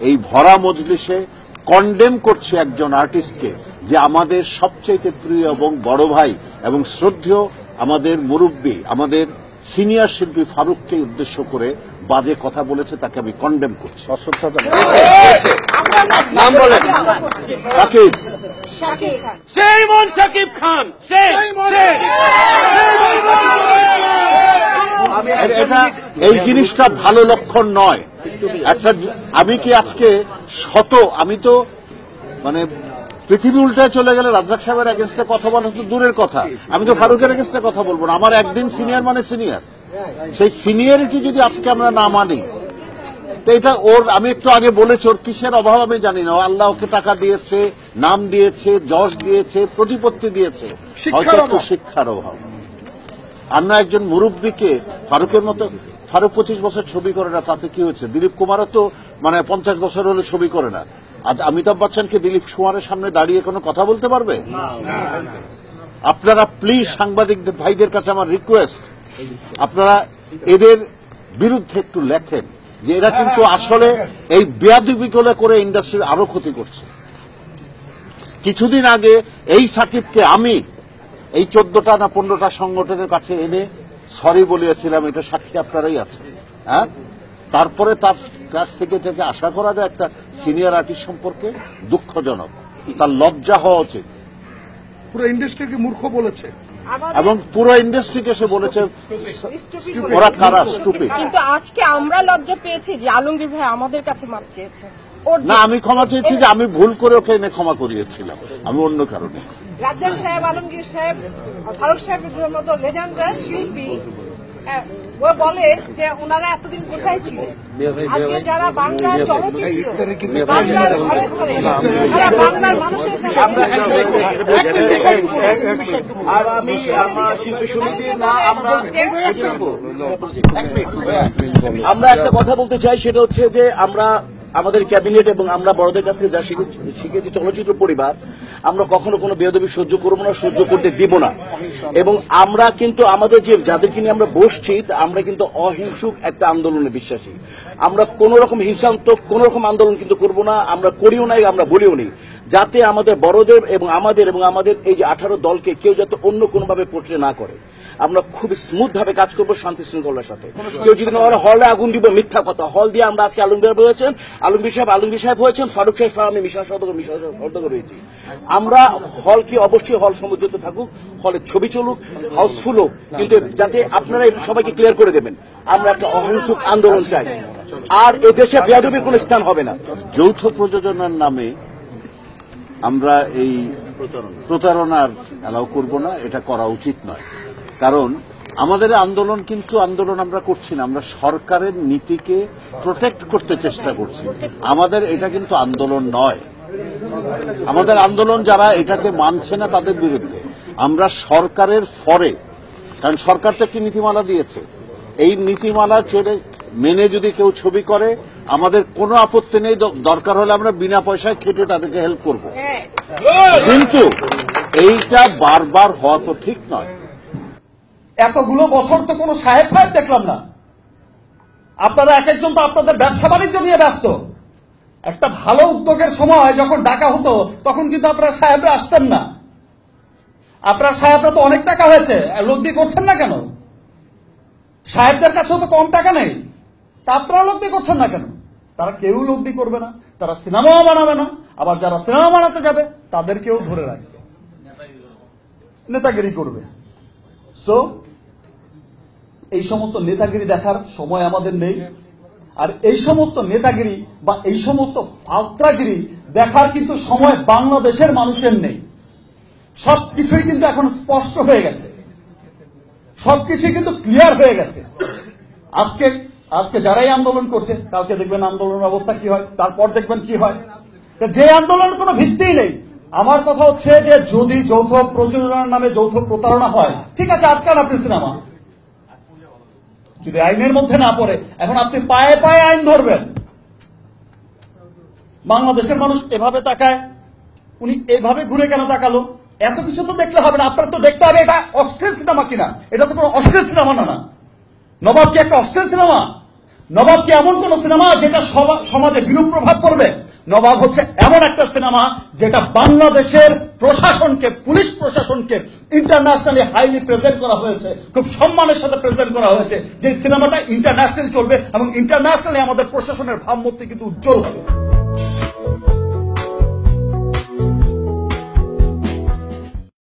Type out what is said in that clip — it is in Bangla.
এই ভরা মজলিসে কন্ডেম করছে একজন আর্টিস্টকে, যে আমাদের সবচেয়ে প্রিয় এবং বড় ভাই এবং শ্রদ্ধেয় আমাদের মুরব্বী, আমাদের সিনিয়র শিল্পী ফারুককে উদ্দেশ্য করে বাজে কথা বলেছে, তাকে আমি কন্ডেম করছি। নাম বলেন। সাকিব, সাকিব খান। এটা এই জিনিসটা ভালো লক্ষণ নয়। একটা আমি কি আজকে আমি তো মানে পৃথিবী উল্টায় চলে গেলে রাজ্জাক সাহেবের এগেনস্টে কথা বলা তো দূরের কথা, আমি তো ফারুকের এগেনস্টে কথা বলবো না। আমার একদিন সিনিয়র মানে সিনিয়র, সেই সিনিয়রিটি যদি আজকে আমরা না মানি, তো এটা ওর, আমি একটু আগে বলেছি ওর কিসের অভাব আমি জানি না। আল্লাহ ওকে টাকা দিয়েছে, নাম দিয়েছে, যশ দিয়েছে, প্রতিপত্তি দিয়েছে, হয়তো একটু শিক্ষার অভাব। আর না একজন মুরব্বীকে ফারুকের মতো, ফারুক 25 বছর ছবি করে না, তাতে কি হয়েছে? দিলীপ কুমারও তো মানে 50 বছর হলে ছবি করে না। আজ অমিতাভ বচ্চনকে দিলীপ কুমারের সামনে দাঁড়িয়ে কোনো কথা বলতে পারবে? আপনারা প্লিজ সাংবাদিক ভাইদের কাছে আমার রিকোয়েস্ট, আপনারা এদের বিরুদ্ধে একটু লেখেন যে এরা কিন্তু আসলে এই বেয়াদবি করে ইন্ডাস্ট্রির আরো ক্ষতি করছে। কিছুদিন আগে এই সাকিবকে আমি এই 14টা না 15টা সংগঠনের কাছে এনে সরি বলিয়েছিলাম, এটা সাক্ষী আপনারাই আছেন। হ্যাঁ, তারপরে তার কাছ থেকে আশা করা যায় একটা সিনিয়র আর্টিস্ট সম্পর্কে দুঃখজনক, তার লজ্জা হওয়া উচিত। পুরো ইন্ডাস্ট্রিকে মূর্খ বলেছে এবং পুরো ইন্ডাস্ট্রিকে সে বলেছে ওরা কারা, স্টুপিড। কিন্তু আজকে আমরা লজ্জা পেয়েছি যে আলমগীর ভাই আমাদের কাছে মাপ চেয়েছে। না, আমি ক্ষমা চেয়েছি যে আমি ভুল করে ওকে এনে ক্ষমা করিয়েছিলাম, আমি অন্য কারণে। রাজ্জাক সাহেব, আলমগীর সাহেব, ফারুক সাহেবের মতো লেজেন্ডার শিল্পী ও বলে যে ওনারা এতদিন কোথায় ছিলেন। আজকে যারা বাংলার চলচ্চিত্র, বাংলার ঘরে ঘরে, যারা বাংলার মানুষের কাছে, আর আমি আমার শিল্পী সমিতি না, আমরা একটা কথা বলতে চাই, সেটা হচ্ছে যে আমরা আমাদের ক্যাবিনেট এবং আমরা বড়দের কাছ থেকে যা শিখেছি চলচ্চিত্র পরিবার, আমরা কখনো কোনো বেয়াদবি সহ্য করবো না, সহ্য করতে দিব না। এবং আমরা কিন্তু আমাদের যে যাদেরকে নিয়ে আমরা বসছি, আমরা কিন্তু অহিংসুক একটা আন্দোলনে বিশ্বাসী। আমরা কোন রকম হিংসাত্মক কোন রকম আন্দোলন কিন্তু করব না, আমরা করিও নাই, আমরা বলিও নি, যাতে আমাদের বড়দের এবং আমাদের এই যে 18 দলকে কেউ যাতে অন্য কোনোভাবে পোট্রে না করে। আমরা খুব স্মুথ ভাবে কাজ করবো, শান্তি শৃঙ্খলার সাথে। কেউ যদি হলে আগুন দিব, মিথ্যা কথা। হল দিয়ে আমরা আজকে আলমগীর হয়েছেন, আলমগীর সাহেব হয়েছেন, ফারুক সাহেব, আমি মিশা সদর হয়েছি। আমরা হলকে অবশ্যই হল সমুদ্রিত থাকুক, হলে ছবি চলুক, হাউসফুল হোক, কিন্তু যাতে আপনারা সবাইকে ক্লিয়ার করে দেবেন আমরা একটা অহিংসুক আন্দোলন চাই, আর এদেশে বেয়াদবির কোন স্থান হবে না। যৌথ প্রযোজনার নামে আমরা এই প্রতারণার অ্যালাউ করব না, এটা করা উচিত নয়। কারণ আমাদের আন্দোলন কিন্তু আন্দোলন আমরা করছি না, আমরা সরকারের নীতিকে প্রোটেক্ট করতে চেষ্টা করছি। আমাদের এটা কিন্তু আন্দোলন নয়, আমাদের আন্দোলন যারা এটাকে মানছে না তাদের বিরুদ্ধে। আমরা সরকারের ফরে, কারণ সরকার তো একটি নীতিমালা দিয়েছে, এই নীতিমালা মেনে যদি কেউ ছবি করে আমাদের কোনো আপত্তি নেই, দরকার হলে আমরা বিনা পয়সায় খেটে তাদেরকে হেল্প করব। কিন্তু এইটা বারবার হওয়া তো ঠিক নয়। এতগুলো বছর তো কোনো সাহেব দেখলাম না। আপনারা এক একজন তো আপনাদের ব্যবসা বাণিজ্য নিয়ে ব্যস্ত। একটা ভালো উদ্যোগের সময় যখন ডাকা হতো তখন কিন্তু আপনারা সাহেবরা আসতেন না। আপনারা সাহেবরা তো অনেক টাকা হয়েছে, লগ্নি করছেন না কেন? সাহেবদের কাছেও তো কম টাকা নেই, তা আপনারা লগ্নি করছেন না কেন? তারা কেউ লগ্নি করবে না, তারা সিনেমাও বানাবে না, আবার যারা সিনেমা বানাতে যাবে তাদেরকেও ধরে রাখবে, নেতাগিরি করবে। সো এই সমস্ত নেতাগিরি দেখার সময় আমাদের নেই, আর এই সমস্ত নেতাগিরি বা এই সমস্ত ফালতাগিরি দেখার কিন্তু সময় বাংলাদেশের মানুষের নেই। সবকিছুই কিন্তু এখন স্পষ্ট হয়ে গেছে, সবকিছুই কিন্তু ক্লিয়ার হয়ে গেছে। আজকে যারাই আন্দোলন করছে কালকে দেখবেন আন্দোলনের অবস্থা কি হয়, তারপর দেখবেন কি হয়। যে আন্দোলনের কোনো ভিত্তিই নেই। আমার কথা হচ্ছে যে যদি যৌথ প্রযোজনার নামে যৌথ প্রতারণা হয়, ঠিক আছে, আটকান আপনি সিনেমা, যদি আইনের মধ্যে না পড়ে। এখন আপনি পায়ে পায়ে আইন ধরবেন। বাংলাদেশের মানুষ এভাবে তাকায়, উনি এভাবে ঘুরে কেন তাকালো? এত কিছু তো দেখলে হবে না, আপনার তো দেখতে হবে এটা অশ্লীল সিনেমা কিনা। এটা তো কোনো অশ্লীল সিনেমা না। নবাব কি একটা অশ্লীল সিনেমা? নবাব কি এমন কোন সিনেমা যেটা সমাজে বিরূপ প্রভাব পড়বে? নবাব হচ্ছে এমন একটা সিনেমা যেটা বাংলাদেশের প্রশাসনকে, পুলিশ প্রশাসনকে ইন্টারন্যাশনালি হাইলি প্রেজেন্ট করা হয়েছে, খুব সম্মানের সাথে প্রেজেন্ট করা হয়েছে, যে সিনেমাটা ইন্টারন্যাশনাল চলবে এবং ইন্টারন্যাশনালি আমাদের প্রশাসনের ভাবমূর্তি কিন্তু উজ্জ্বল হবে।